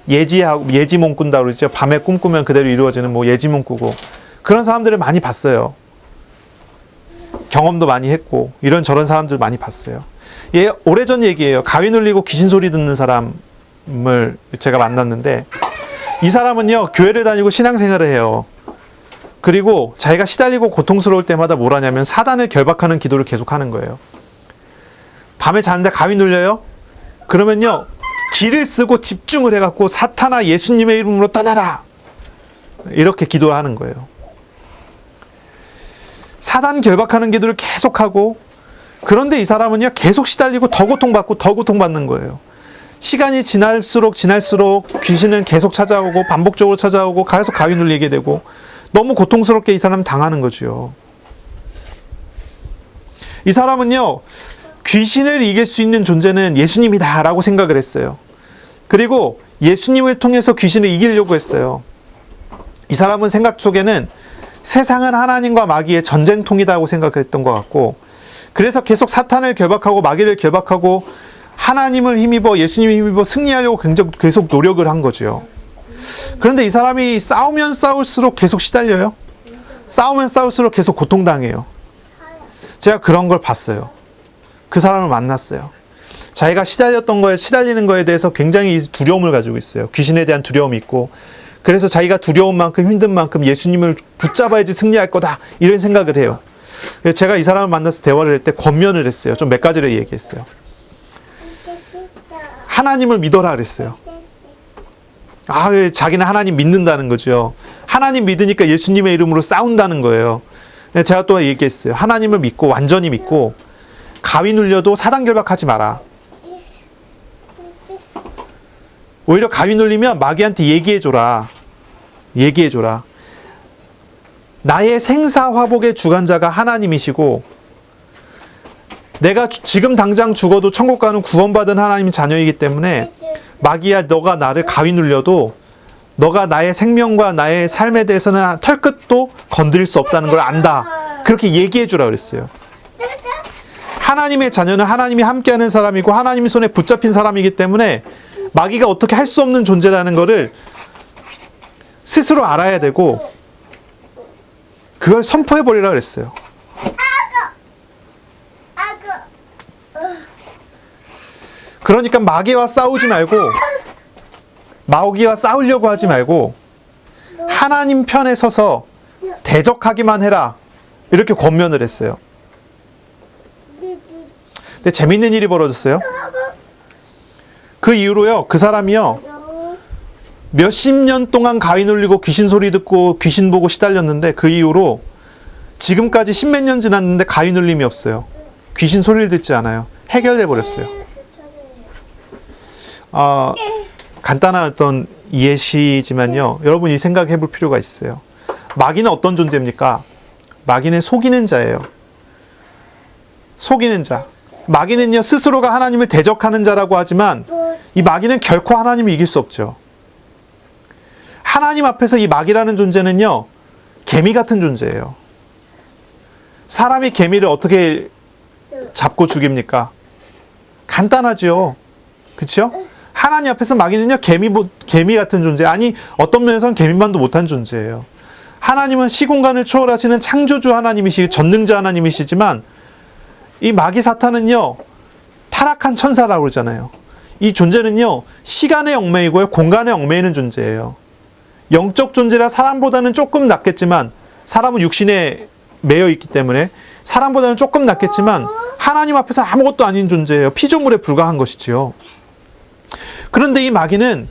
예지하고, 예지몽 꾼다고 그러죠. 밤에 꿈꾸면 그대로 이루어지는 뭐 예지몽 꾸고, 그런 사람들을 많이 봤어요. 경험도 많이 했고 이런저런 사람들 많이 봤어요. 예, 오래전 얘기예요. 가위 눌리고 귀신 소리 듣는 사람을 제가 만났는데, 이 사람은요 교회를 다니고 신앙생활을 해요. 그리고 자기가 시달리고 고통스러울 때마다 뭘 하냐면 사단을 결박하는 기도를 계속하는 거예요. 밤에 자는데 가위 눌려요? 그러면요 기를 쓰고 집중을 해갖고 사탄아 예수님의 이름으로 떠나라, 이렇게 기도를 하는 거예요. 사단 결박하는 기도를 계속하고, 그런데 이 사람은요 계속 시달리고 더 고통받고 더 고통받는 거예요. 시간이 지날수록 귀신은 계속 찾아오고 반복적으로 찾아오고 계속 가위 눌리게 되고, 너무 고통스럽게 이 사람은 당하는 거죠. 이 사람은요 귀신을 이길 수 있는 존재는 예수님이다 라고 생각을 했어요. 그리고 예수님을 통해서 귀신을 이기려고 했어요. 이 사람은 생각 속에는 세상은 하나님과 마귀의 전쟁통이라고 생각했던 것 같고, 그래서 계속 사탄을 결박하고 마귀를 결박하고 하나님을 힘입어, 예수님을 힘입어 승리하려고 계속 노력을 한 거죠. 그런데 이 사람이 싸우면 싸울수록 계속 시달려요. 싸우면 싸울수록 계속 고통당해요. 제가 그런 걸 봤어요. 그 사람을 만났어요. 자기가 시달리는 거에 대해서 굉장히 두려움을 가지고 있어요. 귀신에 대한 두려움이 있고, 그래서 자기가 두려운 만큼 힘든 만큼 예수님을 붙잡아야지 승리할 거다, 이런 생각을 해요. 제가 이 사람을 만나서 대화를 할 때 권면을 했어요. 좀 몇 가지를 얘기했어요. 하나님을 믿어라 그랬어요. 자기는 하나님 믿는다는 거죠. 하나님 믿으니까 예수님의 이름으로 싸운다는 거예요. 제가 또 얘기했어요. 하나님을 믿고 완전히 믿고 가위 눌려도 사단결박하지 마라. 오히려 가위 눌리면 마귀한테 얘기해줘라. 얘기해줘라. 나의 생사화복의 주관자가 하나님이시고 내가 지금 당장 죽어도 천국 가는 구원받은 하나님의 자녀이기 때문에 마귀야, 너가 나를 가위 눌려도 너가 나의 생명과 나의 삶에 대해서는 털끝도 건드릴 수 없다는 걸 안다. 그렇게 얘기해 주라 그랬어요. 하나님의 자녀는 하나님이 함께하는 사람이고 하나님의 손에 붙잡힌 사람이기 때문에 마귀가 어떻게 할 수 없는 존재라는 것을 스스로 알아야 되고 그걸 선포해 버리라 그랬어요. 그러니까 마귀와 싸우지 말고 마귀와 싸우려고 하지 말고 하나님 편에 서서 대적하기만 해라. 이렇게 권면을 했어요. 근데 재밌는 일이 벌어졌어요. 그 이후로요, 그 사람이요, 몇십 년 동안 가위 눌리고 귀신 소리 듣고 귀신 보고 시달렸는데 그 이후로 지금까지 십몇 년 지났는데 가위 눌림이 없어요. 귀신 소리를 듣지 않아요. 해결돼 버렸어요. 간단한 어떤 예시지만요, 여러분이 생각해 볼 필요가 있어요. 마귀는 어떤 존재입니까? 마귀는 속이는 자예요. 속이는 자. 마귀는요, 스스로가 하나님을 대적하는 자라고 하지만 이 마귀는 결코 하나님을 이길 수 없죠. 하나님 앞에서 이 마귀라는 존재는요, 개미 같은 존재예요. 사람이 개미를 어떻게 잡고 죽입니까? 간단하죠. 그렇죠? 하나님 앞에서 마귀는요, 개미 같은 존재. 아니, 어떤 면에서는 개미만도 못한 존재예요. 하나님은 시공간을 초월하시는 창조주 하나님이시고 전능자 하나님이시지만 이 마귀 사탄은요, 타락한 천사라고 그러잖아요. 이 존재는요, 시간에 얽매이고요, 공간에 얽매이는 존재예요. 영적 존재라 사람보다는 조금 낫겠지만, 사람은 육신에 매여 있기 때문에 사람보다는 조금 낫겠지만 하나님 앞에서 아무것도 아닌 존재예요. 피조물에 불과한 것이지요. 그런데 이 마귀는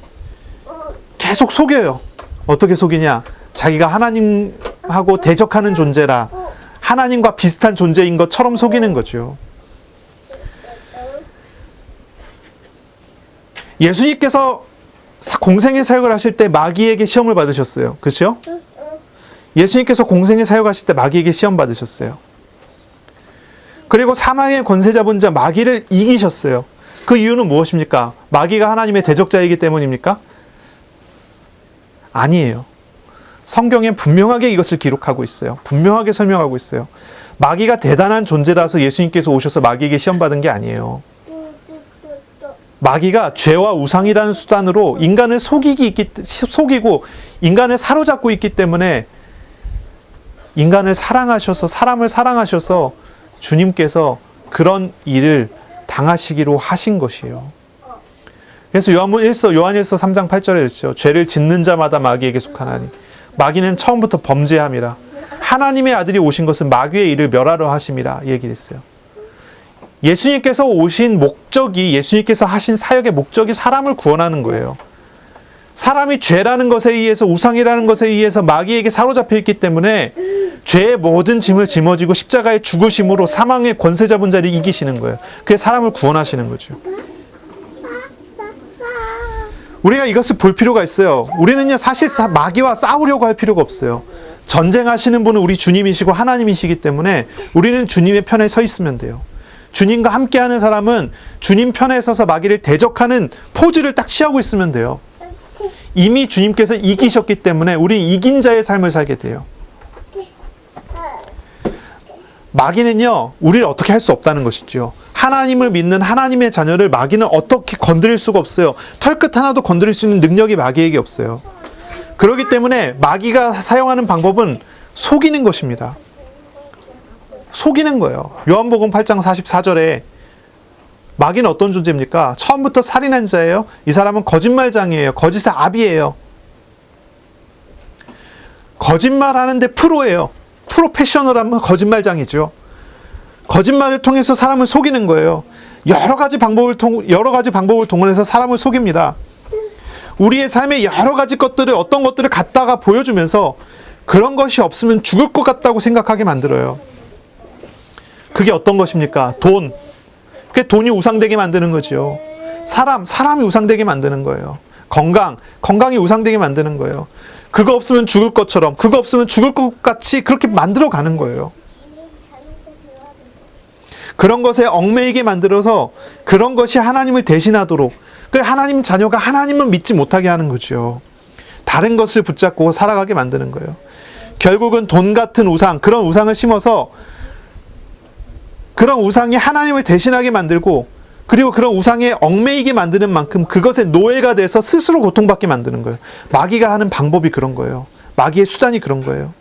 계속 속여요. 어떻게 속이냐? 자기가 하나님하고 대적하는 존재라 하나님과 비슷한 존재인 것처럼 속이는 거죠. 예수님께서 공생의 사역을 하실 때 마귀에게 시험을 받으셨어요. 그렇죠? 예수님께서 공생의 사역하실 때 마귀에게 시험 받으셨어요. 그리고 사망의 권세 잡은 자 마귀를 이기셨어요. 그 이유는 무엇입니까? 마귀가 하나님의 대적자이기 때문입니까? 아니에요. 성경엔 분명하게 이것을 기록하고 있어요. 분명하게 설명하고 있어요. 마귀가 대단한 존재라서 예수님께서 오셔서 마귀에게 시험 받은 게 아니에요. 마귀가 죄와 우상이라는 수단으로 인간을 속이고 인간을 사로잡고 있기 때문에 인간을 사랑하셔서, 사람을 사랑하셔서 주님께서 그런 일을 당하시기로 하신 것이에요. 그래서 요한일서 3장 8절에 그랬죠. 죄를 짓는 자마다 마귀에게 속하나니 마귀는 처음부터 범죄함이라 하나님의 아들이 오신 것은 마귀의 일을 멸하려 하심이라 얘기를 했어요. 예수님께서 오신 목적이, 예수님께서 하신 사역의 목적이 사람을 구원하는 거예요. 사람이 죄라는 것에 의해서, 우상이라는 것에 의해서 마귀에게 사로잡혀 있기 때문에 죄의 모든 짐을 짊어지고 십자가에 죽으심으로 사망의 권세 잡은 자를 이기시는 거예요. 그게 사람을 구원하시는 거죠. 우리가 이것을 볼 필요가 있어요. 우리는요, 사실 마귀와 싸우려고 할 필요가 없어요. 전쟁하시는 분은 우리 주님이시고 하나님이시기 때문에 우리는 주님의 편에 서 있으면 돼요. 주님과 함께하는 사람은 주님 편에 서서 마귀를 대적하는 포즈를 딱 취하고 있으면 돼요. 이미 주님께서 이기셨기 때문에 우리는 이긴 자의 삶을 살게 돼요. 마귀는요, 우리를 어떻게 할 수 없다는 것이죠. 하나님을 믿는 하나님의 자녀를 마귀는 어떻게 건드릴 수가 없어요. 털끝 하나도 건드릴 수 있는 능력이 마귀에게 없어요. 그렇기 때문에 마귀가 사용하는 방법은 속이는 것입니다. 속이는 거예요. 요한복음 8장 44절에 마귀는 어떤 존재입니까? 처음부터 살인한 자예요. 이 사람은 거짓말장이에요. 거짓의 아비예요. 거짓말하는데 프로예요. 프로페셔널한 거짓말장이죠. 거짓말을 통해서 사람을 속이는 거예요. 여러 가지 방법을 동원해서 사람을 속입니다. 우리의 삶의 여러 가지 것들을, 어떤 것들을 갖다가 보여주면서 그런 것이 없으면 죽을 것 같다고 생각하게 만들어요. 그게 어떤 것입니까? 돈. 그게 돈이 우상되게 만드는 거죠. 사람이 우상되게 만드는 거예요. 건강이 우상되게 만드는 거예요. 그거 없으면 죽을 것처럼, 그거 없으면 죽을 것 같이 그렇게 만들어 가는 거예요. 그런 것에 얽매이게 만들어서 그런 것이 하나님을 대신하도록, 그 하나님 자녀가 하나님을 믿지 못하게 하는 거죠. 다른 것을 붙잡고 살아가게 만드는 거예요. 결국은 돈 같은 우상, 그런 우상을 심어서 그런 우상이 하나님을 대신하게 만들고, 그리고 그런 우상에 얽매이게 만드는 만큼 그것의 노예가 돼서 스스로 고통받게 만드는 거예요. 마귀가 하는 방법이 그런 거예요. 마귀의 수단이 그런 거예요.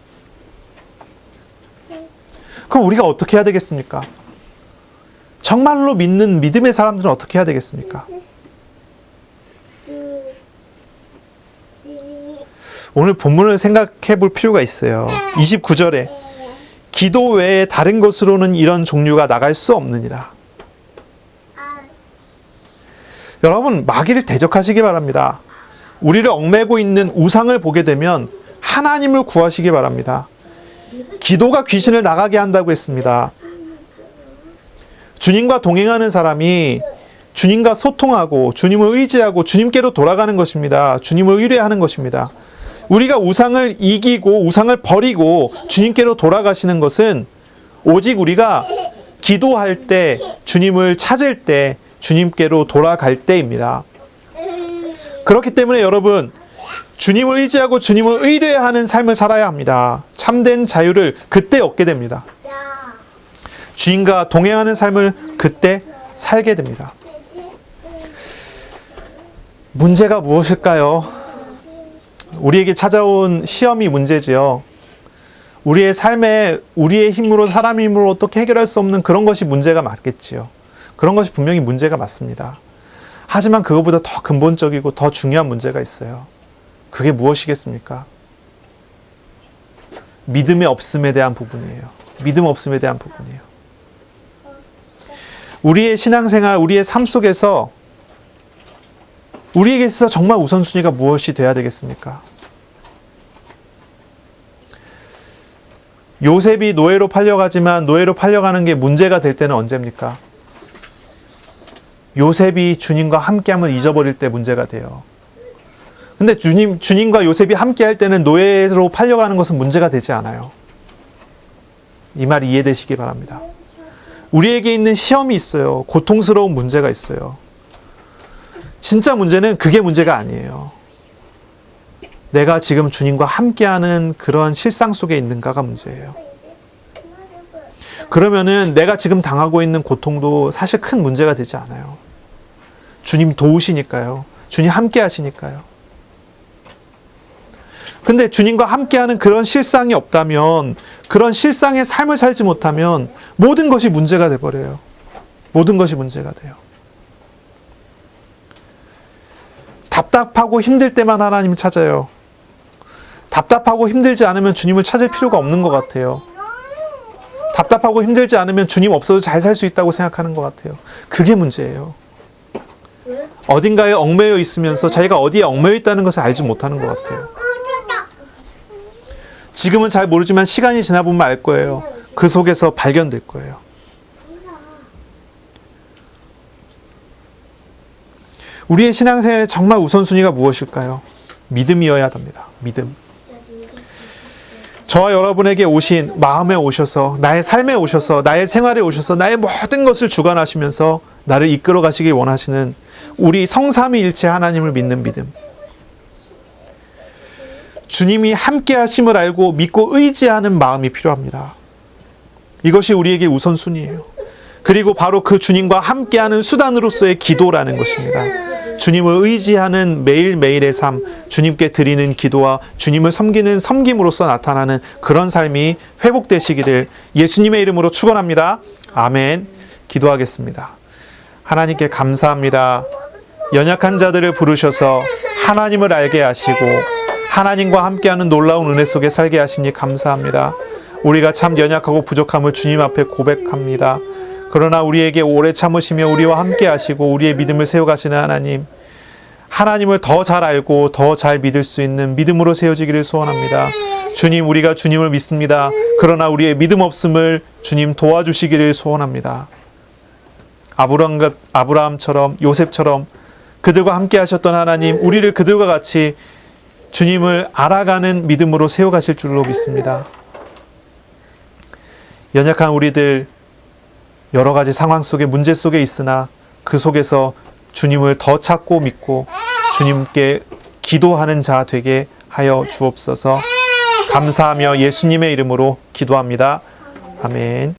그럼 우리가 어떻게 해야 되겠습니까? 정말로 믿는 믿음의 사람들은 어떻게 해야 되겠습니까? 오늘 본문을 생각해 볼 필요가 있어요. 29절에 기도 외에 다른 것으로는 이런 종류가 나갈 수 없느니라. 여러분, 마귀를 대적하시기 바랍니다. 우리를 얽매고 있는 우상을 보게 되면 하나님을 구하시기 바랍니다. 기도가 귀신을 나가게 한다고 했습니다. 주님과 동행하는 사람이 주님과 소통하고 주님을 의지하고 주님께로 돌아가는 것입니다. 주님을 의뢰하는 것입니다. 우리가 우상을 이기고 우상을 버리고 주님께로 돌아가시는 것은 오직 우리가 기도할 때, 주님을 찾을 때, 주님께로 돌아갈 때입니다. 그렇기 때문에 여러분, 주님을 의지하고 주님을 의뢰하는 삶을 살아야 합니다. 참된 자유를 그때 얻게 됩니다. 주님과 동행하는 삶을 그때 살게 됩니다. 문제가 무엇일까요? 우리에게 찾아온 시험이 문제지요. 우리의 삶에 우리의 힘으로, 사람의 힘으로 어떻게 해결할 수 없는 그런 것이 문제가 맞겠지요. 그런 것이 분명히 문제가 맞습니다. 하지만 그것보다 더 근본적이고 더 중요한 문제가 있어요. 그게 무엇이겠습니까? 믿음의 없음에 대한 부분이에요. 믿음 없음에 대한 부분이에요. 우리의 신앙생활, 우리의 삶 속에서 우리에게 있어서 정말 우선순위가 무엇이 돼야 되겠습니까? 요셉이 노예로 팔려가지만 노예로 팔려가는 게 문제가 될 때는 언제입니까? 요셉이 주님과 함께함을 잊어버릴 때 문제가 돼요. 근데 주님과 요셉이 함께할 때는 노예로 팔려가는 것은 문제가 되지 않아요. 이 말이 이해되시기 바랍니다. 우리에게 있는 시험이 있어요. 고통스러운 문제가 있어요. 진짜 문제는 그게 문제가 아니에요. 내가 지금 주님과 함께하는 그런 실상 속에 있는가가 문제예요. 그러면은 내가 지금 당하고 있는 고통도 사실 큰 문제가 되지 않아요. 주님 도우시니까요. 주님 함께 하시니까요. 근데 주님과 함께하는 그런 실상이 없다면, 그런 실상의 삶을 살지 못하면 모든 것이 문제가 돼버려요. 모든 것이 문제가 돼요. 답답하고 힘들 때만 하나님을 찾아요. 답답하고 힘들지 않으면 주님을 찾을 필요가 없는 것 같아요. 답답하고 힘들지 않으면 주님 없어도 잘 살 수 있다고 생각하는 것 같아요. 그게 문제예요. 어딘가에 얽매여 있으면서 자기가 어디에 얽매여 있다는 것을 알지 못하는 것 같아요. 지금은 잘 모르지만 시간이 지나보면 알 거예요. 그 속에서 발견될 거예요. 우리의 신앙생활에 정말 우선순위가 무엇일까요? 믿음이어야 합니다. 믿음. 저와 여러분에게 오신, 마음에 오셔서, 나의 삶에 오셔서, 나의 생활에 오셔서 나의 모든 것을 주관하시면서 나를 이끌어 가시기 원하시는 우리 성삼위일체 하나님을 믿는 믿음. 주님이 함께 하심을 알고 믿고 의지하는 마음이 필요합니다. 이것이 우리에게 우선순위예요. 그리고 바로 그 주님과 함께하는 수단으로서의 기도라는 것입니다. 주님을 의지하는 매일매일의 삶, 주님께 드리는 기도와 주님을 섬기는 섬김으로써 나타나는 그런 삶이 회복되시기를 예수님의 이름으로 축원합니다. 아멘. 기도하겠습니다. 하나님께 감사합니다. 연약한 자들을 부르셔서 하나님을 알게 하시고 하나님과 함께하는 놀라운 은혜 속에 살게 하시니 감사합니다. 우리가 참 연약하고 부족함을 주님 앞에 고백합니다. 그러나 우리에게 오래 참으시며 우리와 함께 하시고 우리의 믿음을 세워가시는 하나님, 하나님을 더 잘 알고 더 잘 믿을 수 있는 믿음으로 세워지기를 소원합니다. 주님, 우리가 주님을 믿습니다. 그러나 우리의 믿음 없음을 주님 도와주시기를 소원합니다. 아브라함처럼, 요셉처럼 그들과 함께 하셨던 하나님, 우리를 그들과 같이 주님을 알아가는 믿음으로 세워가실 줄로 믿습니다. 연약한 우리들, 여러 가지 상황 속에, 문제 속에 있으나 그 속에서 주님을 더 찾고 믿고 주님께 기도하는 자 되게 하여 주옵소서. 감사하며 예수님의 이름으로 기도합니다. 아멘.